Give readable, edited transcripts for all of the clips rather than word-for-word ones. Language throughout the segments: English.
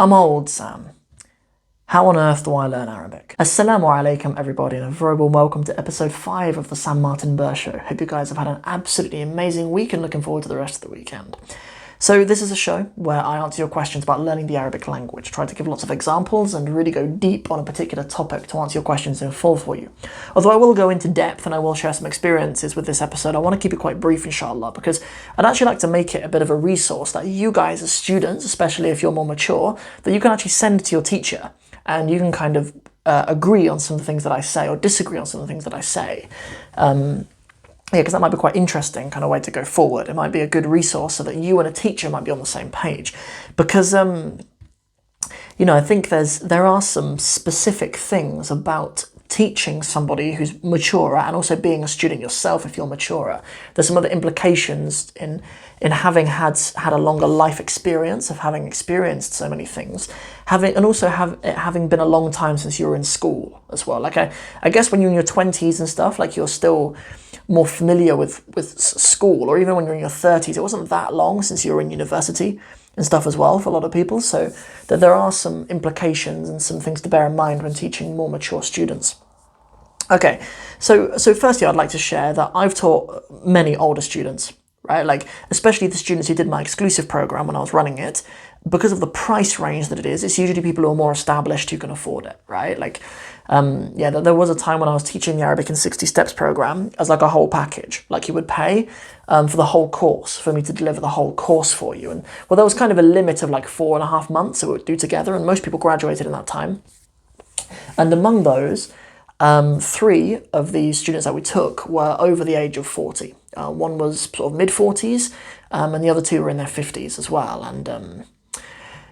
I'm old, Sam. How on earth do I learn Arabic? Assalamu alaikum everybody, and a very warm welcome to episode 5 of the Sam Martin Burr Show. Hope you guys have had an absolutely amazing week and looking forward to the rest of the weekend. So this is a show where I answer your questions about learning the Arabic language, try to give lots of examples and really go deep on a particular topic to answer your questions in full for you. Although I will go into depth and I will share some experiences with this episode, I want to keep it quite brief inshallah, because I'd actually like to make it a bit of a resource that you guys as students, especially if you're more mature, that you can actually send to your teacher and you can kind of agree on some of the things that I say or disagree on some of the things that I say. Yeah, because that might be quite interesting kind of way to go forward. It might be a good resource so that you and a teacher might be on the same page. Because, you know, I think there are some specific things about teaching somebody who's maturer and also being a student yourself if you're maturer. There's some other implications in having had a longer life experience, of having experienced so many things, having been a long time since you were in school as well. Like I guess when you're in your 20s and stuff, like you're still more familiar with school, or even when you're in your 30s, it wasn't that long since you were in university and stuff as well for a lot of people. So that there are some implications and some things to bear in mind when teaching more mature students. Okay, so firstly I'd like to share that I've taught many older students, right? Like especially the students who did my exclusive program when I was running it. Because of the price range that it is, it's usually people who are more established who can afford it, right? Like, yeah, there was a time when I was teaching the Arabic in 60 Steps program as like a whole package. Like you would pay for the whole course, for me to deliver the whole course for you. And well, there was kind of a limit of like 4.5 months that we would do together, and most people graduated in that time. And among those, 3 of the students that we took were over the age of 40. One was sort of mid-40s, and the other 2 were in their 50s as well. And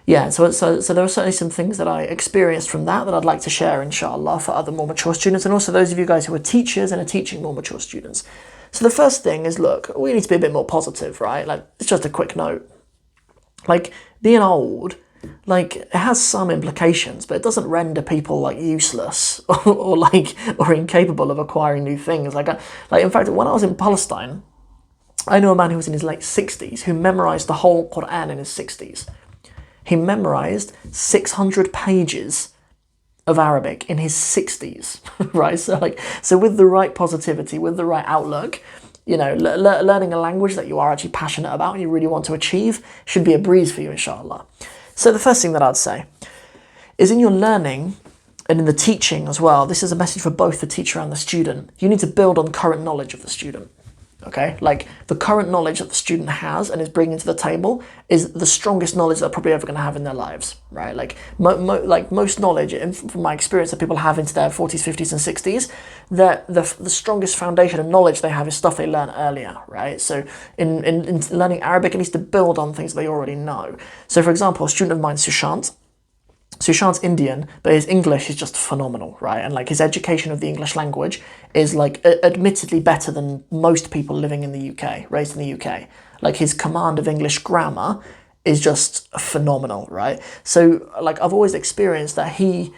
yeah, so there are certainly some things that I experienced from that I'd like to share, inshallah, for other more mature students, and also those of you guys who are teachers and are teaching more mature students. So the first thing is, look, we need to be a bit more positive, right? Like, it's just a quick note. Like, being old, like, it has some implications, but it doesn't render people, like, useless or incapable of acquiring new things. Like, in fact, when I was in Palestine, I know a man who was in his late 60s who memorized the whole Quran in his 60s. He memorized 600 pages of Arabic in his 60s, right? So with the right positivity, with the right outlook, you know, learning a language that you are actually passionate about and you really want to achieve should be a breeze for you, inshallah. So the first thing that I'd say is, in your learning and in the teaching as well, this is a message for both the teacher and the student. You need to build on current knowledge of the student. Okay, like the current knowledge that the student has and is bringing to the table is the strongest knowledge they're probably ever going to have in their lives, right? Like most knowledge, from my experience, that people have into their 40s, 50s, and 60s, the strongest foundation of knowledge they have is stuff they learn earlier, right? So in learning Arabic, it needs to build on things they already know. So for example, a student of mine, Sushants Indian, but his English is just phenomenal, right? And like his education of the English language is like admittedly better than most people living in the UK, raised in the UK. Like his command of English grammar is just phenomenal, right? So like I've always experienced that he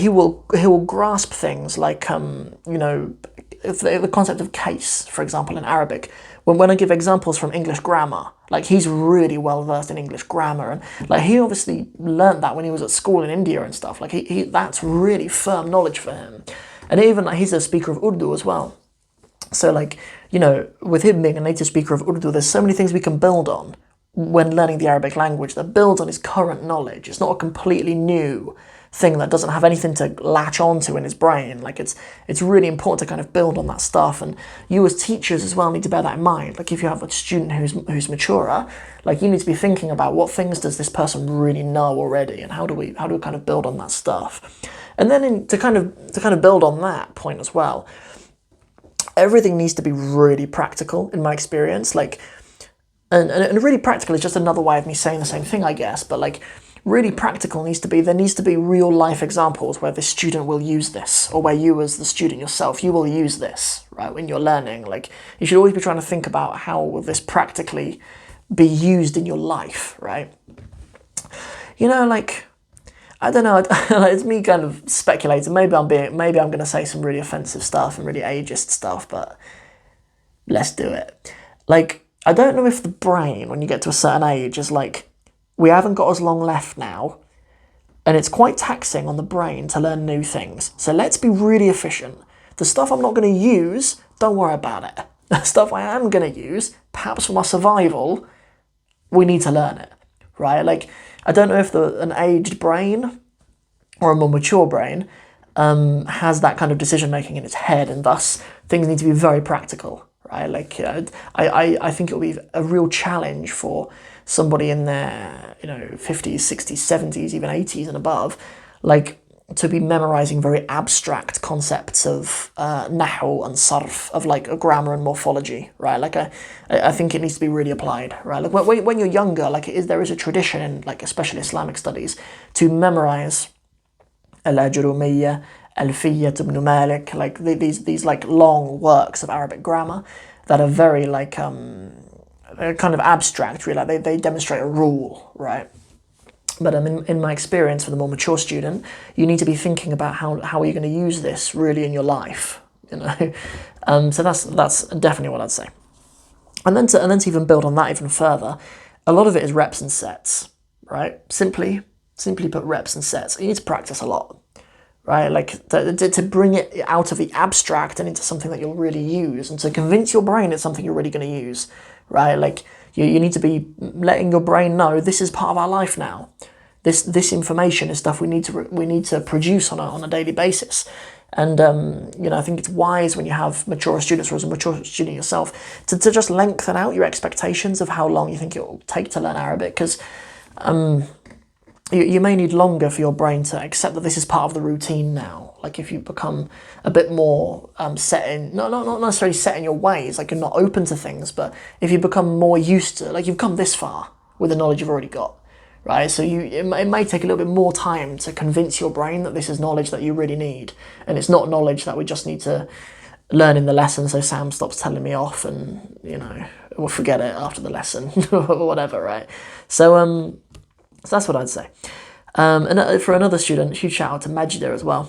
will grasp things like you know, the concept of case, for example, in Arabic. When I give examples from English grammar, like he's really well versed in English grammar, and like he obviously learnt that when he was at school in India and stuff. Like he that's really firm knowledge for him. And even like he's a speaker of Urdu as well. So like, you know, with him being a native speaker of Urdu, there's so many things we can build on when learning the Arabic language that builds on his current knowledge. It's not a completely new thing that doesn't have anything to latch onto in his brain. Like it's really important to kind of build on that stuff, and you as teachers as well need to bear that in mind. Like if you have a student who's maturer, like you need to be thinking about what things does this person really know already, and how do we kind of build on that stuff. And then to kind of build on that point as well, everything needs to be really practical in my experience. Like and really practical is just another way of me saying the same thing, I guess, but like really practical there needs to be real life examples where the student will use this, or where you as the student yourself, you will use this, right, when you're learning. Like you should always be trying to think about how will this practically be used in your life, right? You know, like, I don't know, it's me kind of speculating. Maybe I'm going to say some really offensive stuff and really ageist stuff, but let's do it. Like, I don't know if the brain, when you get to a certain age, is like we haven't got as long left now, and it's quite taxing on the brain to learn new things. So let's be really efficient. The stuff I'm not going to use, don't worry about it. The stuff I am going to use, perhaps for my survival, we need to learn it, right? Like, I don't know if an aged brain or a more mature brain has that kind of decision making in its head, and thus things need to be very practical, right? Like, I think it'll be a real challenge for somebody in their 50s, 60s, 70s, even 80s and above, like, to be memorizing very abstract concepts of nahu and sarf, of like a grammar and morphology, right? Like, I think it needs to be really applied, right? Like, when you're younger, like, there is a tradition in, like, especially Islamic studies, to memorize al-Ajurumiyya, Alfiyyat ibn Malik, like these like long works of Arabic grammar that are very like they're kind of abstract, really. Like, they demonstrate a rule, right? But in my experience, for the more mature student, you need to be thinking about how are you going to use this really in your life, you know. So that's definitely what I'd say. And then to even build on that even further, a lot of it is reps and sets, right? Simply put, reps and sets. You need to practice a lot, right? Like, to bring it out of the abstract and into something that you'll really use, and to convince your brain it's something you're really going to use, right? Like, you need to be letting your brain know this is part of our life now. This information is stuff we need to produce on a daily basis. And I think it's wise when you have mature students, or as a mature student yourself, to just lengthen out your expectations of how long you think it will take to learn Arabic, because you may need longer for your brain to accept that this is part of the routine now. Like, if you become a bit more set in, not necessarily set in your ways, like you're not open to things, but if you become more used to, like, you've come this far with the knowledge you've already got, right? So it may take a little bit more time to convince your brain that this is knowledge that you really need, and it's not knowledge that we just need to learn in the lesson so Sam stops telling me off and, we'll forget it after the lesson or whatever, right? So that's what I'd say. And for another student, huge shout out to Majida as well.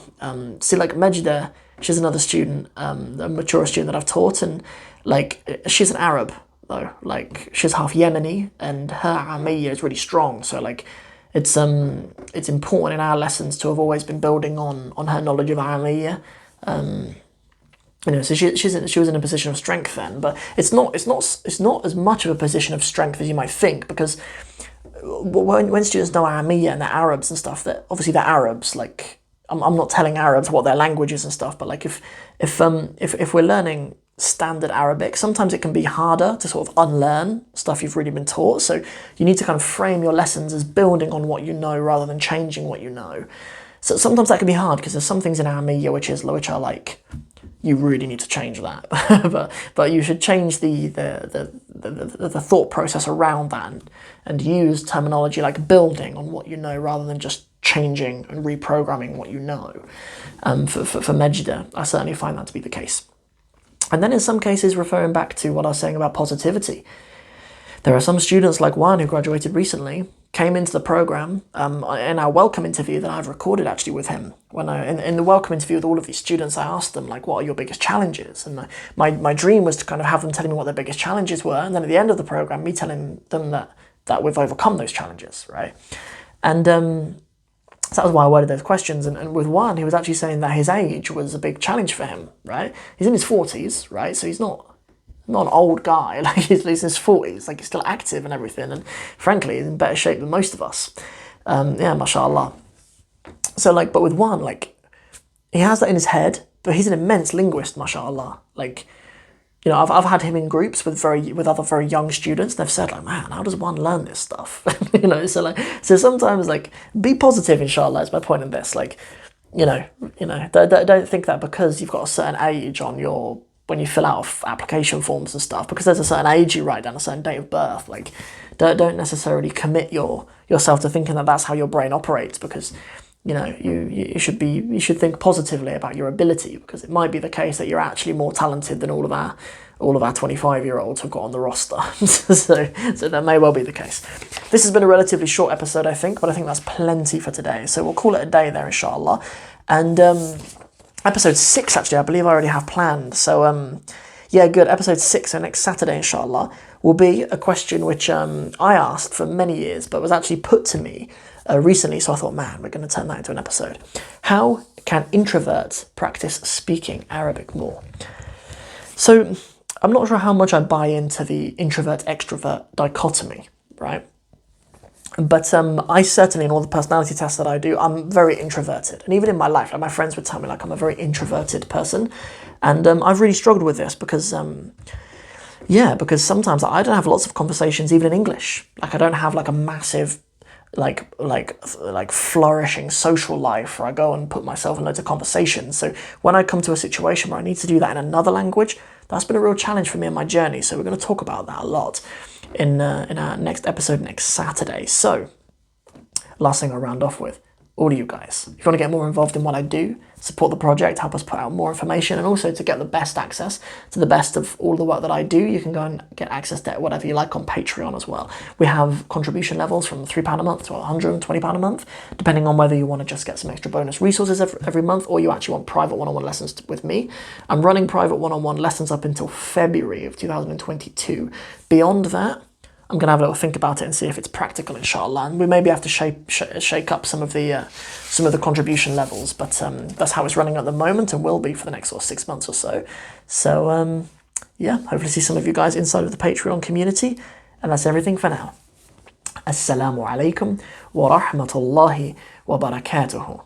See, like, Majida, she's another student, a mature student that I've taught, and like, she's an Arab though. Like, she's half Yemeni, and her Amiyya is really strong. So like, it's important in our lessons to have always been building on her knowledge of Amiyya. So she was in a position of strength then, but it's not as much of a position of strength as you might think, because when students know Arabic and they're Arabs and stuff, that obviously they're Arabs. Like, I'm not telling Arabs what their language is and stuff, but like, if we're learning standard Arabic, sometimes it can be harder to sort of unlearn stuff you've really been taught. So you need to kind of frame your lessons as building on what you know rather than changing what you know. So sometimes that can be hard, because there's some things in Arabic which are like, you really need to change that, but you should change the thought process around that, and use terminology like building on what you know rather than just changing and reprogramming what you know. For Majida, I certainly find that to be the case. And then in some cases, referring back to what I was saying about positivity, there are some students, like one who graduated recently, came into the program in our welcome interview that I've recorded actually with him. When in the welcome interview with all of these students, I asked them, like, what are your biggest challenges? And my dream was to kind of have them telling me what their biggest challenges were, and then at the end of the program, me telling them that we've overcome those challenges, right? And so that was why I worded those questions. And with one, he was actually saying that his age was a big challenge for him, right? He's in his 40s, right? So he's not an old guy, like, he's in his 40s, like, he's still active and everything, and frankly, he's in better shape than most of us. Mashallah. So, like, but with one, like, he has that in his head, but he's an immense linguist, mashallah. Like, I've had him in groups with other very young students, and they've said, like, man, how does one learn this stuff? So sometimes, like, be positive, inshallah, is my point in this. Like, don't think that because you've got a certain age when you fill out application forms and stuff, because there's a certain age you write down, a certain date of birth, like, don't necessarily commit yourself to thinking that that's how your brain operates, because you should think positively about your ability, because it might be the case that you're actually more talented than all of our 25-year-olds who've got on the roster. so that may well be the case. This has been a relatively short episode, I think, but I think that's plenty for today, so we'll call it a day there, inshallah. And episode 6, actually, I believe I already have planned. So Yeah, good. Episode 6, so next Saturday, inshallah, will be a question which I asked for many years, but was actually put to me recently. So I thought, man, we're going to turn that into an episode. How can introverts practice speaking Arabic more? So I'm not sure how much I buy into the introvert-extrovert dichotomy, right? But I certainly, in all the personality tests that I do, I'm very introverted. And even in my life, like my friends would tell me like I'm a very introverted person. And I've really struggled with this because, because sometimes I don't have lots of conversations even in English. Like I don't have like a massive, like flourishing social life where I go and put myself in loads of conversations. So when I come to a situation where I need to do that in another language, that's been a real challenge for me in my journey. So we're going to talk about that a lot in our next episode next Saturday. So last thing I'll round off with, all of you guys, if you want to get more involved in what I do, support the project, help us put out more information, and also to get the best access to the best of all the work that I do, you can go and get access to whatever you like on Patreon as well. We have contribution levels from £3 a month to £120 a month, depending on whether you want to just get some extra bonus resources every month or you actually want private one-on-one lessons with me. I'm running private one-on-one lessons up until February of 2022. Beyond that, I'm going to have a little think about it and see if it's practical, inshallah. And we maybe have to shake up some of the contribution levels, but that's how it's running at the moment and will be for the next 6 months or so. So, hopefully see some of you guys inside of the Patreon community. And that's everything for now. Assalamu alaikum wa rahmatullahi wa barakatuhu.